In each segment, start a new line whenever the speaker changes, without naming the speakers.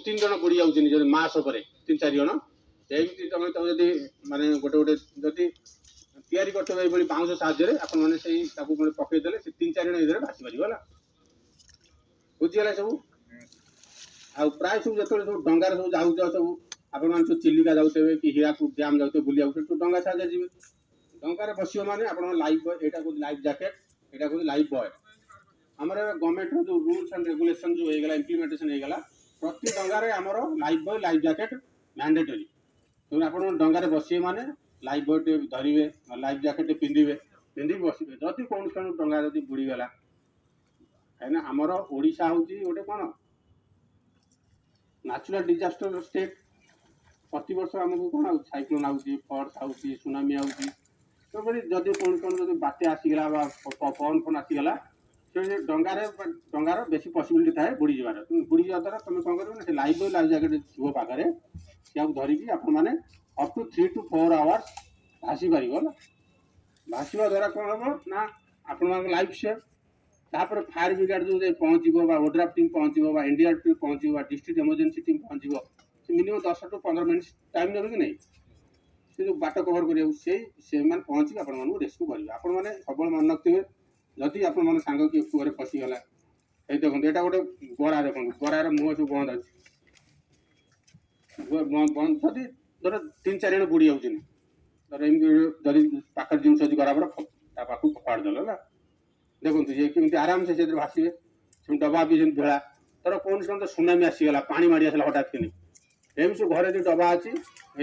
तीन जन बुड़ी जाऊँ मास पर 3-4 जन एमती तुम जब माने गोटे गोटे जदि तैयारी करते बाउंश साहाଯ୍य आपण मैंने पकईदे 3-4 जन इधर भासी पार बुझीगला सब आ प्राय सब जो सब डंगार सब जाऊ सब आपण मैंने सब चिलिका जाऊे कि हीराकुद डैम जाऊे बुलिया डंगा साहाଯ୍य जी डंगार बस मैंने आप लाइफ यहाँ कौन लाइफ जैकेट यहाँ कौन लाइफ बॉय आमर गवर्नमेंट जो रूल्स एंड रेगुलेशन जो होगा इम्प्लीमेंटेशन होगा प्रति डंगार आमर life boy life jacket mandatory तो आप डंगार बसवे मैंने लाइफ बॉय धरवे लाइफ जैकेट पिंधे पिंधिक बसवे जदि कौन डंगा जब बुड़ीगला कहीं आमर ओडिशा हूँ गोटे कौन नेचुरल डिजास्टर स्टेट प्रति वर्ष आमको कौन साइक्लोन आउची फ्लड्स आउची सुनामी आउची तो जदि कौन कौन जब बात्या आसीगला पवन फन आसीगला से डंगार बेसी पसिबिलिटी थाए बुड़ी जावार बुड़ी जावा द्वारा तुम कौन कर लाइफ बॉय लाइफ जैकेट थी पाखे सी धरिकी आपण मैंने अप टू 3 to 4 आवर्स भासी पार भाषा द्वारा कौन हम ना आपण लाइफ सेफ तापर फायर ब्रिगेड जो पहुँचो ओड्राफ्टिंग पहुँचो एनडीआरएफ पहुँचो डिस्ट्रिक्ट इमरजेंसी टीम पहुँचो मिनिमम 10 to 15 मिनट टाइम ने कि नहीं से जो बाट कवर कर पहुँची आपको रेस्क्यू करेंगे आपण मैंने सब मन रखिए जदि आप सांग किए कूअर फसीगला ये देखो यहाँ गोटे गड़ा देखो गड़ार मुह सब बंद अच्छे बंद जदि धर 3-4 जन बुड़ी जाऊँ धर एमती पाखर जिन गराबर पाखक फपाड़देल है देखो ये कमी आराम से भाषे डबा भी भेड़ा तर कौन से तो सुनामी आसीगला पानी माड़ी आसला हठात कि एमती सब घरे जो डबा अच्छी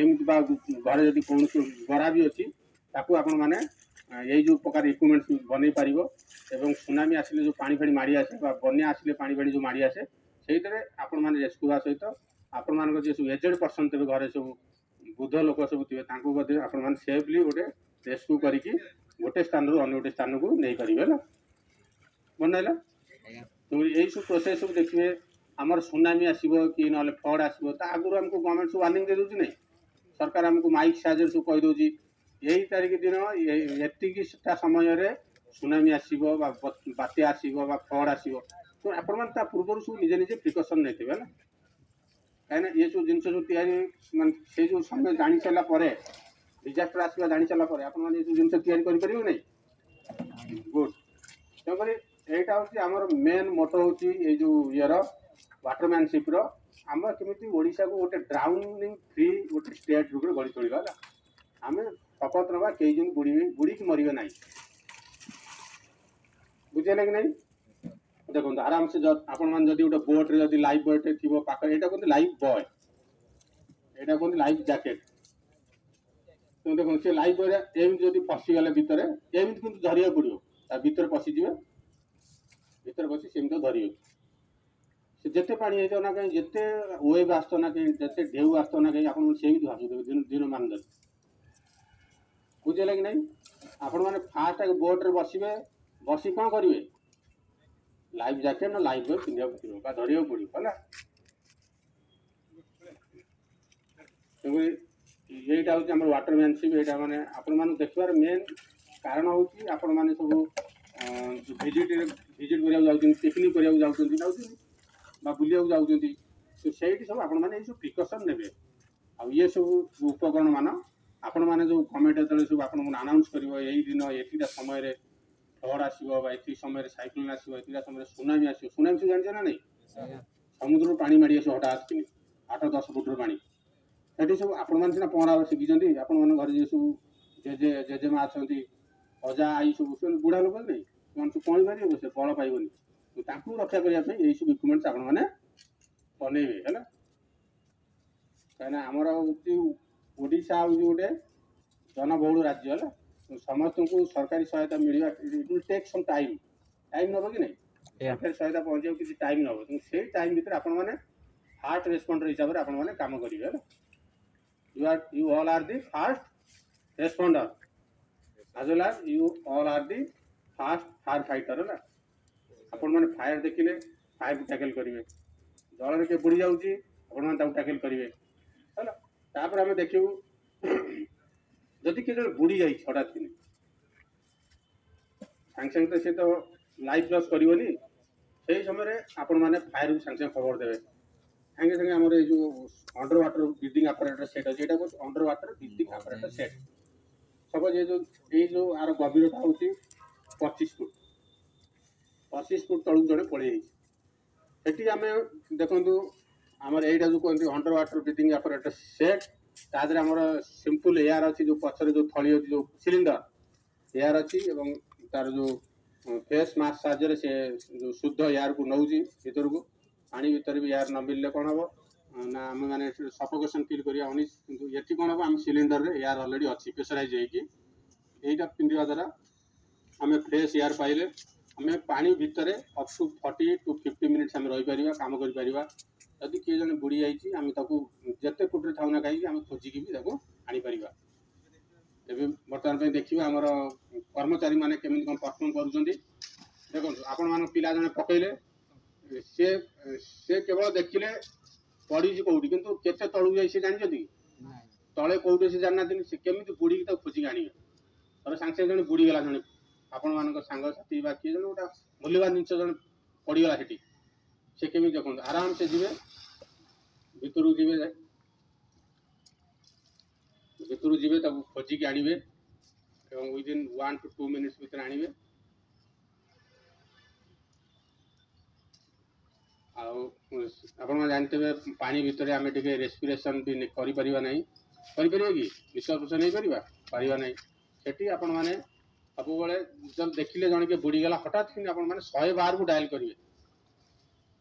एमती घरे जब कौन गरा भी अच्छी ताकू आपण मैंने यही जो प्रकार इक्विपमेंट बन पार एवं सुनामी आसिले जो पानी फाड़ी माड़ी आसे बन्या आसिले पानी फाड़ी जो माड़ी आसे से आपण मैंने रेस्क्यू हाँ सहित आपण मान जो सब एजेड पर्सन थे घरे सब बुद्ध लोक सब थे आपण मैंने सेफली गोटे रेस्क्यू करके गोटे स्थान रू अन्य गोटे स्थान को नहीं पारे मन है तो यही सब प्रोसेस सब देखिए आमर सुनामी आसो कि ना फ्लड आसो आगुरी आमको गवर्नमेंट सब वार्निंग दे दूसरी नहीं सरकार आमको माइक साहाଯ୍य सब कहीदे यही तारीख दिन ये समय सुनामी आसो बात्या आसो फ्लड आसो तो आपण पूर्व सब निजे निजे प्रिकसन नहीं है कहीं ये सब जिन सब या से जो समय जानी सारापर डिजास्टर आसवा जानी सारापर आप जिन तैयारी नहीं गुड तेणुक यहाँ हूँ आमर मेन मोटो हूँ ये जो ईयर वाटरमैनशिप आम केमी ओडिशा को गोटे ड्राउनिंग फ्री गोटे स्टेट रूप गढ़ी तोड़ा आम शपथ नवा कई जन बुड़ी की मरवे ना बुझे कि नहीं देखो आराम से आपण मैंने जब गोटे बोट्रे जब लाइफ बॉय थी पाख यहाँ कहते लाइफ बॉय यहाँ कहते लाइफ जैकेट तो देखो से लाइफ बॉय एमती जब फसीगले भितर एमती कि धरिया पड़ो भितर पशिजे भितर पशि सेमती धरिए से जिते पानी होता ना कहीं जिते वेव आसत ना कहीं जिते ढेउ आसत ना कहीं आपन से भाषुदे दिन मान दे बुझे कि नहीं आपण मैंने फास्ट बोट्रे बसवे बस कौन करेंगे लाइफ जैकेट ना लाइफ बॉय पिंधा पड़ो धरिया पड़ो है यहीटा हूँ आम वाटरमैनशिप यहाँ मैंने आपण देखार मेन कारण हूँ आपण मैंने सब विजिट करा पिकनिक करा जाऊँ बुलिया जाऊँ तो से सब आपण मैंने सब प्रिकसन ने ये सब उपकरण मान आपण मैंने जो गवर्नमेंट जो सब आप अनाउंस कर यही दिन एटा समय फ्लड आसो ये समय साइक्लोन आसो ये समय सुनामी आसो सुनामी सब जान ना नहीं समुद्र पानी माड़ी आस हठात कि 8-10 फुट्र पानी से सब आपण मैंने सीना पहरा शिखी आपण घर जे सब जेजेमा अच्छा अजा आई सब बुढ़ा लोक नहीं सब पहुँच पारे से बल पाइबनी तो रक्षा करने यही सब इक्विपमेंट्स आपण मैंने बनइबे है कहीं आमर ओडिशा हूँ गोटे जनबहुल राज्य है समस्त को सरकारी सहायता मिलवा it will take some time नब कि नहीं सरकारी सहायता पहुँचा किसी टाइम नब तो से टाइम भितर आपण मैंने फास्ट रेस्पॉन्डर हिसाब से आपण मैंने काम करेंगे you all are the fast responder as well as you all are the fast fire fighter है आपण मैंने फायर देखिले फायर को टैकल करेंगे जल में बुड़ी जाऊँगी आपण मैंने टैकल करेंगे है तापर आम देखू जदि किए बुड़ी जाए हठात कि सांगे तो सी तो लाइफ लॉस करनी से समय आपण मैंने फायर को सांगे खबर देवे ସାଙ୍ଗେ ସାଙ୍ଗେ ଆମର ଏଇ ଯେଉଁ under water breathing apparatus set ଅଛି, ଏଇଟା ହେଉଛି under water breathing apparatus set. Suppose ଏଇ ଯେଉଁ ଆର ଗଭୀରତା ହେଉଛି 25 ଫୁଟ, 25 ଫୁଟ ତଳକୁ ଜଣେ ପଳେଇ ଯାଇଛି। ସେଠି ଆମେ ଦେଖନ୍ତୁ ଆମର ଏଇଟା ଯେଉଁ କୁହନ୍ତି under water breathing apparatus set, ତା ଦେହରେ ଆମର ସିମ୍ପଲ ଏୟାର ଅଛି, ଯେଉଁ ପଛରେ ଯେଉଁ ଥଳି ଅଛି, ଯେଉଁ ସିଲିଣ୍ଡର ଏୟାର ଅଛି, ଏବଂ ତାର ଯେଉଁ ଫେସ୍ ମାସ୍କ ସାହାଯ୍ୟରେ ସେ ଯେଉଁ ଶୁଦ୍ଧ ଏୟାରକୁ ନେଉଛି ଭିତରକୁ। ପାଣି ଭିତରେ ବି ଏୟାର ନ ମିଳିଲେ କ'ଣ ହେବ ନା ଆମେ ମାନେ ସଫୋକେସନ୍ ଫିଲ୍ କରିବା ଅନିଶ। କିନ୍ତୁ ଏଠି କ'ଣ ହେବ, ଆମ ସିଲିଣ୍ଡରରେ ଏୟାର ଅଲରେଡ଼ି ଅଛି ପ୍ରେସରାଇଜ୍ ହେଇକି। এইটা ପିନ୍ଧିବା ଦ୍ୱାରା ଆମେ ଫ୍ରେଶ୍ ଏୟାର ପାଇଲେ ଆମେ ପାଣି ଭିତରେ ଅପ୍ ଟୁ 40 to 50 ମିନିଟ୍ସ ଆମେ ରହିପାରିବା, କାମ କରିପାରିବା। ଯଦି କିଏ ଜଣେ ବୁଡ଼ି ଯାଇଛି ଆମେ ତାକୁ ଯେତେ ଫୁଟରେ ଥାଉ ନା କାହିଁକି ଆମେ ଖୋଜିକି ବି ତାକୁ ଆଣିପାରିବା। ଏବେ ବର୍ତ୍ତମାନ ପାଇଁ ଦେଖିବା ଆମର କର୍ମଚାରୀମାନେ କେମିତି କ'ଣ ପରଫର୍ମ କରୁଛନ୍ତି। ଦେଖନ୍ତୁ ଆପଣମାନଙ୍କ ପିଲା ଜଣେ ପକେଇଲେ, ସେ କେବଳ ଦେଖିଲେ ପଡ଼ିଛି କେଉଁଠି, କିନ୍ତୁ କେତେ ତଳକୁ ଯାଇ ସେ ଜାଣିଛନ୍ତି କି? ତଳେ କେଉଁଠି ସେ ଜାଣିନାହାନ୍ତି। ସେ କେମିତି ବୁଡ଼ିକି ତାକୁ ଖୋଜିକି ଆଣିବେ। ଧର ସାଙ୍ଗେ ସାଙ୍ଗେ ଜଣେ ବୁଡ଼ିଗଲା, ଜଣେ ଆପଣମାନଙ୍କ ସାଙ୍ଗସାଥି ବା କିଏ ଜଣେ ଗୋଟେ ମୂଲ୍ୟବାନ ଜିନିଷ ଜଣେ ପଡ଼ିଗଲା ସେଠି, ସେ କେମିତି ଦେଖନ୍ତୁ ଆରାମସେ ଯିବେ ଭିତରକୁ ଯିବେ ତାକୁ ଖୋଜିକି ଆଣିବେ ଏବଂ ୱିଦିନ୍ 1 to 2 ମିନିଟ୍ସ ଭିତରେ ଆଣିବେ। ଆଉ ଆପଣମାନେ ଜାଣିଥିବେ ପାଣି ଭିତରେ ଆମେ ଟିକେ ରେସ୍ପିରେସନ୍ ବି କରିପାରିବା ନାହିଁ। କରିପାରିବା କି? ନିଶ୍ୱାସ ପ୍ରଶ୍ୱାସ ନେଇପାରିବା? ପାରିବା ନାହିଁ। ସେଠି ଆପଣମାନେ ସବୁବେଳେ ଯଦି ଦେଖିଲେ ଜଣେ କିଏ ବୁଡ଼ିଗଲା ହଠାତ୍ କିନ୍ତୁ ଆପଣମାନେ 112କୁ ଡାଏଲ୍ କରିବେ।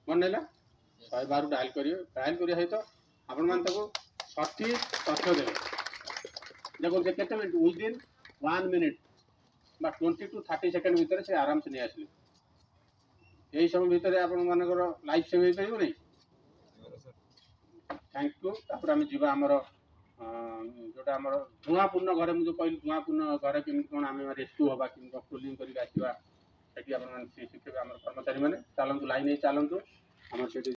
ମନେ ହେଲା 112କୁ ଡାଏଲ୍ କରିବେ। ଡାଏଲ୍ କରିବା ସହିତ ଆପଣମାନେ ତାକୁ ସଠିକ୍ ତଥ୍ୟ ଦେବେ। ଦେଖନ୍ତୁ ସେ କେତେ ମିନିଟ୍, ୱିଦିନ୍ 1 ମିନିଟ୍ ବା 20 to 30 ସେକେଣ୍ଡ ଭିତରେ ସେ ଆରାମସେ ନେଇ ଆସିଲେ। এই সময় ভিতরে ଆପଣମାନଙ୍କର ଲାଇଫ୍ ସେଭ୍ ହେଇପାରିବ ନାହିଁ। Thank you. ତାପରେ ଆମେ ଯିବା ଆମର ଯେଉଁଟା ଆମର ଧୂଆଁପୂର୍ଣ୍ଣ ଘରେ, ମୁଁ ଯେଉଁ କହିଲି ଧୂଆଁପୂର୍ଣ୍ଣ ଘରେ କେମିତି କ'ଣ ଆମେ ରେସ୍କ୍ୟୁ ହେବା, କେମିତି କ'ଣ କୁଲିଂ କରିକି ଆସିବା, ସେଠି ଆପଣମାନେ ଶିଖିବେ ଆମର କର୍ମଚାରୀମାନେ। ଚାଲନ୍ତୁ ଲାଇନ୍ ହେଇ ଚାଲନ୍ତୁ ଆମର ସେଠି